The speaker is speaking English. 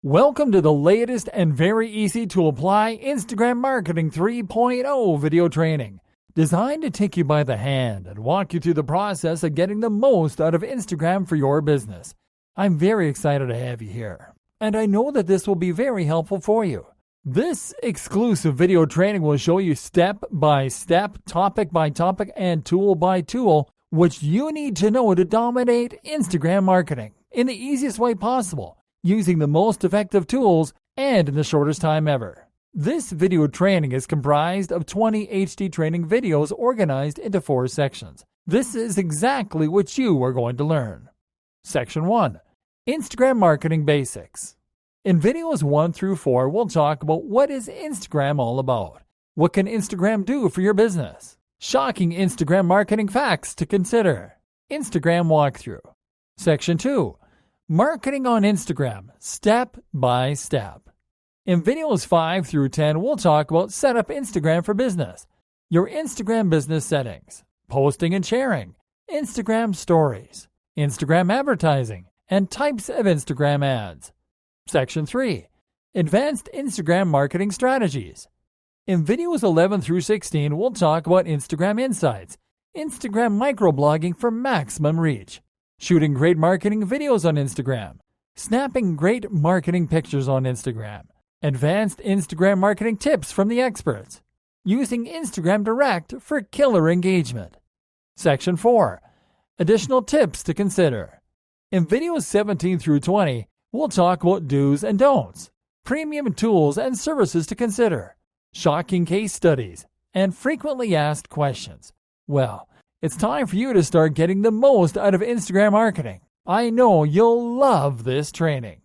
Welcome to the latest and very easy to apply Instagram Marketing 3.0 video training, designed to take you by the hand and walk you through the process of getting the most out of Instagram for your business. I'm very excited to have you here, and I know that this will be very helpful for you. This exclusive video training will show you step by step, topic by topic, and tool by tool, which you need to know to dominate Instagram marketing in the easiest way possible, using the most effective tools and in the shortest time ever. This video training is comprised of 20 HD training videos organized into 4 sections. This is exactly what you are going to learn. Section 1. Instagram Marketing Basics. In videos 1 through 4, we'll talk about what is Instagram all about. What can Instagram do for your business? Shocking Instagram marketing facts to consider. Instagram walkthrough. Section 2. Marketing on Instagram, step by step. In videos 5 through 10, we'll talk about set up Instagram for business, your Instagram business settings, posting and sharing, Instagram stories, Instagram advertising, and types of Instagram ads. Section 3. Advanced Instagram marketing strategies. In videos 11 through 16, we'll talk about Instagram insights, Instagram microblogging for maximum reach, shooting great marketing videos on Instagram, snapping great marketing pictures on Instagram, advanced Instagram marketing tips from the experts, using Instagram Direct for killer engagement. Section 4. Additional tips to consider. In videos 17 through 20, we'll talk about do's and don'ts, premium tools and services to consider, shocking case studies, and frequently asked questions. Well, it's time for you to start getting the most out of Instagram marketing. I know you'll love this training.